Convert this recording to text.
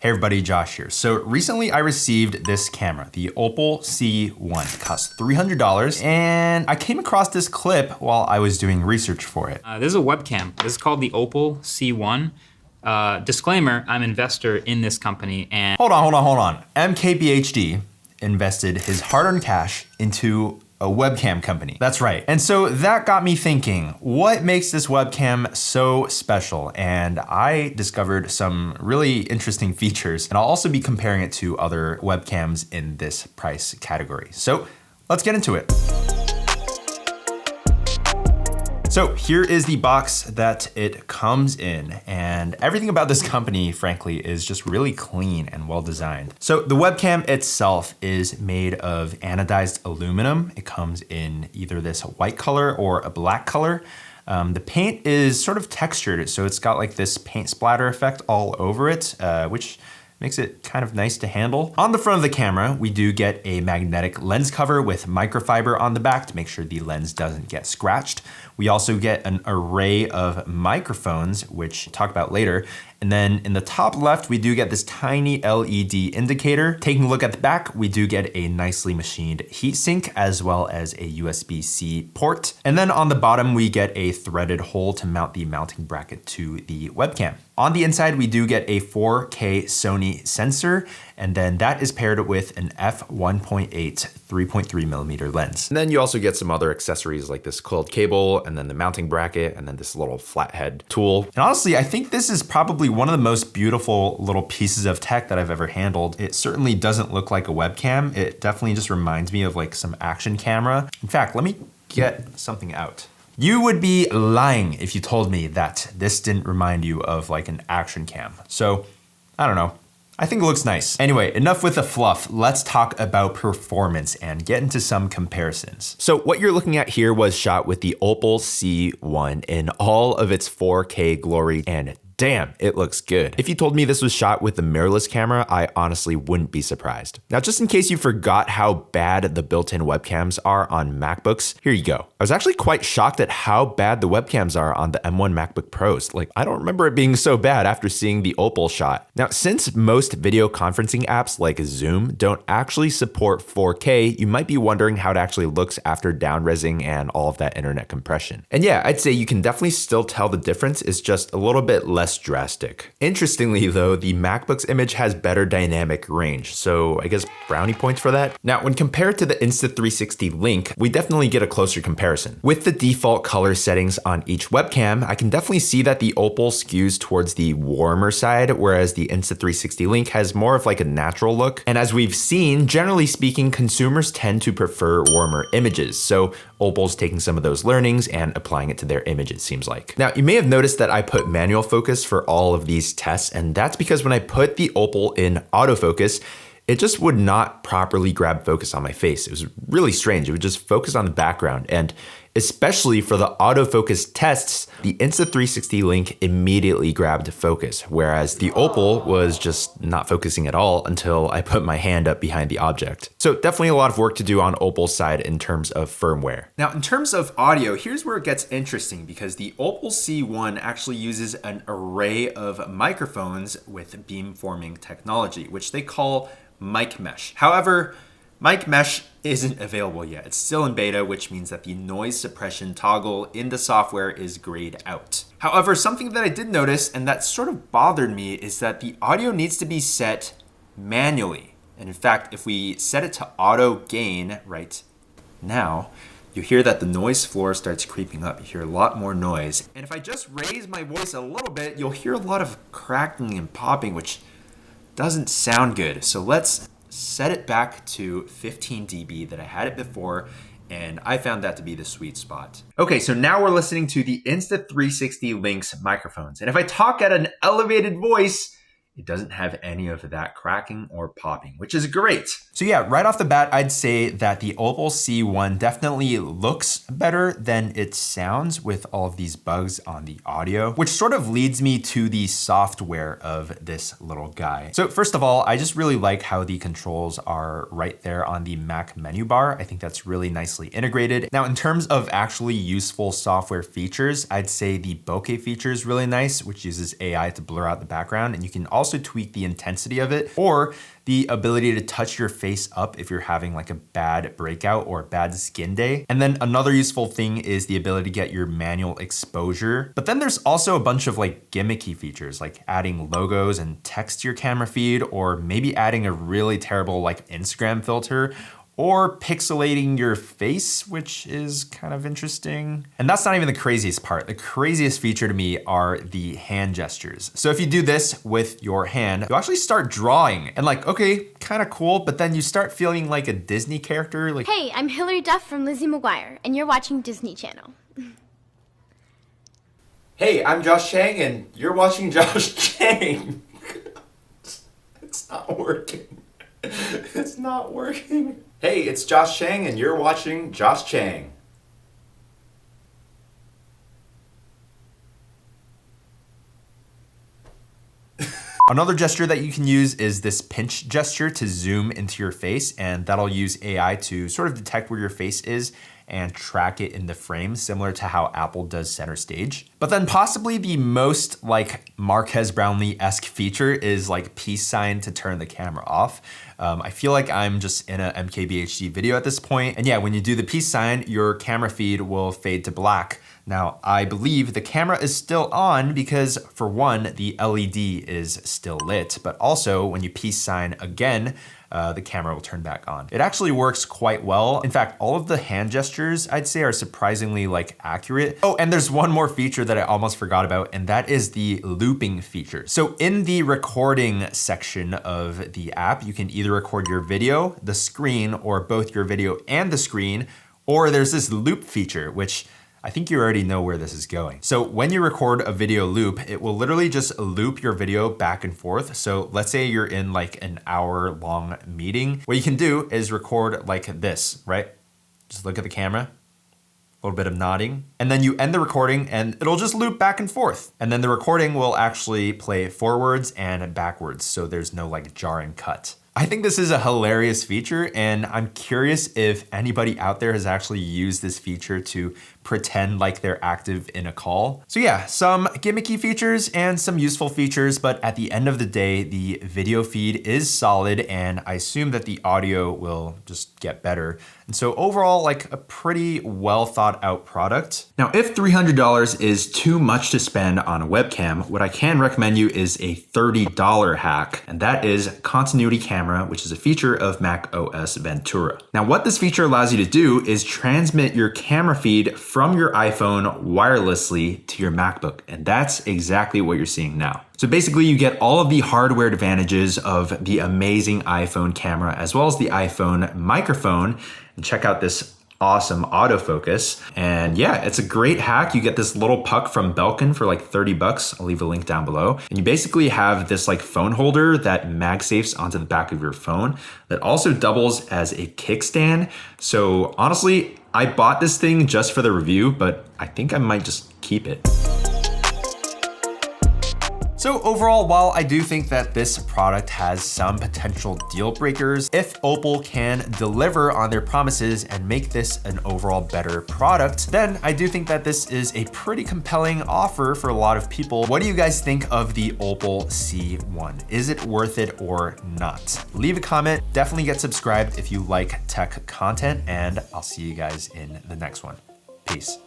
Hey everybody, Josh here. So recently I received this camera, the Opal C1. It cost $300 and I came across this clip while I was doing research for it. This is a webcam. This is called the Opal C1. Disclaimer, I'm an investor in this company and- Hold on. MKBHD invested his hard-earned cash into a webcam company. That's right. And so that got me thinking, what makes this webcam so special? And I discovered some really interesting features, and I'll also be comparing it to other webcams in this price category. So let's get into it. So here is the box that it comes in, and everything about this company, frankly, is just really clean and well designed. So the webcam itself is made of anodized aluminum. It comes in either this white color or a black color. The paint is sort of textured, so it's got like this paint splatter effect all over it, which makes it kind of nice to handle. On the front of the camera, we do get a magnetic lens cover with microfiber on the back to make sure the lens doesn't get scratched. We also get an array of microphones, which we'll talk about later. And then in the top left, we do get this tiny LED indicator. Taking a look at the back, we do get a nicely machined heatsink as well as a USB-C port. And then on the bottom, we get a threaded hole to mount the mounting bracket to the webcam. On the inside, we do get a 4K Sony sensor, and then that is paired with an f1.8 3.3mm lens. And then you also get some other accessories like this coiled cable, and then the mounting bracket, and then this little flathead tool. And honestly, I think this is probably one of the most beautiful little pieces of tech that I've ever handled. It certainly doesn't look like a webcam. It definitely just reminds me of like some action camera. In fact, let me get something out. You would be lying if you told me that this didn't remind you of like an action cam. So, I don't know. I think it looks nice. Anyway, enough with the fluff. Let's talk about performance and get into some comparisons. So what you're looking at here was shot with the Opal C1 in all of its 4K glory, and damn, it looks good. If you told me this was shot with the mirrorless camera, I honestly wouldn't be surprised. Now, just in case you forgot how bad the built-in webcams are on MacBooks, here you go. I was actually quite shocked at how bad the webcams are on the M1 MacBook Pros. Like, I don't remember it being so bad after seeing the Opal shot. Now, since most video conferencing apps like Zoom don't actually support 4K, you might be wondering how it actually looks after down-resing and all of that internet compression. And yeah, I'd say you can definitely still tell the difference is just a little bit less drastic. Interestingly though, the MacBook's image has better dynamic range, so I guess brownie points for that. Now, when compared to the Insta360 Link, we definitely get a closer comparison. With the default color settings on each webcam, I can definitely see that the Opal skews towards the warmer side, whereas the Insta360 Link has more of like a natural look. And as we've seen, generally speaking, consumers tend to prefer warmer images, so Opal's taking some of those learnings and applying it to their image, it seems like. Now, you may have noticed that I put manual focus for all of these tests, and that's because when I put the Opal in autofocus, it just would not properly grab focus on my face. It was really strange. It would just focus on the background. And especially for the autofocus tests, the Insta360 Link immediately grabbed focus, whereas the Opal was just not focusing at all until I put my hand up behind the object. So definitely a lot of work to do on Opal's side in terms of firmware. Now, in terms of audio, here's where it gets interesting because the Opal C1 actually uses an array of microphones with beamforming technology, which they call mic mesh. However, mic mesh isn't available yet. It's still in beta, which means that the noise suppression toggle in the software is grayed out. However, something that I did notice and that sort of bothered me is that the audio needs to be set manually. And in fact, if we set it to auto gain right now, you hear that the noise floor starts creeping up. You hear a lot more noise. And if I just raise my voice a little bit, you'll hear a lot of cracking and popping, which doesn't sound good. So let's set it back to 15 dB that I had it before, and I found that to be the sweet spot. Okay, so now we're listening to the Insta360 Link's microphones. And if I talk at an elevated voice, it doesn't have any of that cracking or popping, which is great. So yeah, right off the bat, I'd say that the Opal C1 definitely looks better than it sounds with all of these bugs on the audio, which sort of leads me to the software of this little guy. So first of all, I just really like how the controls are right there on the Mac menu bar. I think that's really nicely integrated. Now, in terms of actually useful software features, I'd say the bokeh feature is really nice, which uses AI to blur out the background. And you can also also tweak the intensity of it, or the ability to touch your face up if you're having like a bad breakout or a bad skin day. And then another useful thing is the ability to get your manual exposure. But then there's also a bunch of like gimmicky features like adding logos and text to your camera feed, or maybe adding a really terrible like Instagram filter, or pixelating your face, which is kind of interesting. And that's not even the craziest part. The craziest feature to me are the hand gestures. So if you do this with your hand, you actually start drawing and like, okay, kind of cool, but then you start feeling like a Disney character. Like, hey, I'm Hilary Duff from Lizzie McGuire, and you're watching Disney Channel. Hey, I'm Josh Chang, and you're watching Josh Chang. It's not working. It's not working. Hey, it's Josh Chang, and you're watching Josh Chang. Another gesture that you can use is this pinch gesture to zoom into your face, and that'll use AI to sort of detect where your face is and track it in the frame, similar to how Apple does center stage. But then possibly the most like Marques Brownlee-esque feature is like peace sign to turn the camera off. I feel like I'm just in a MKBHD video at this point. And yeah, when you do the peace sign, your camera feed will fade to black. Now, I believe the camera is still on because for one, the LED is still lit, but also when you peace sign again, the camera will turn back on. It actually works quite well. In fact, all of the hand gestures I'd say are surprisingly like accurate. Oh, and there's one more feature that I almost forgot about, and that is the looping feature. So in the recording section of the app, you can either record your video, the screen, or both your video and the screen, or there's this loop feature, which I think you already know where this is going. So when you record a video loop, it will literally just loop your video back and forth. So let's say you're in like an hour-long meeting. What you can do is record like this, right? Just look at the camera, a little bit of nodding, and then you end the recording and it'll just loop back and forth. And then the recording will actually play forwards and backwards, so there's no like jarring cut. I think this is a hilarious feature, and I'm curious if anybody out there has actually used this feature to pretend like they're active in a call. So yeah, some gimmicky features and some useful features, but at the end of the day, the video feed is solid, and I assume that the audio will just get better. And so overall, like a pretty well thought out product. Now, if $300 is too much to spend on a webcam, what I can recommend you is a $30 hack, and that is continuity camera, which is a feature of Mac OS Ventura. Now, what this feature allows you to do is transmit your camera feed from your iPhone wirelessly to your MacBook, and that's exactly what you're seeing now. So basically you get all of the hardware advantages of the amazing iPhone camera as well as the iPhone microphone. And check out this awesome autofocus. And yeah, it's a great hack. You get this little puck from Belkin for like 30 bucks. I'll leave a link down below. And you basically have this like phone holder that MagSafes onto the back of your phone that also doubles as a kickstand. So honestly, I bought this thing just for the review, but I think I might just keep it. So overall, while I do think that this product has some potential deal breakers, if Opal can deliver on their promises and make this an overall better product, then I do think that this is a pretty compelling offer for a lot of people. What do you guys think of the Opal C1? Is it worth it or not? Leave a comment, definitely get subscribed if you like tech content, and I'll see you guys in the next one. Peace.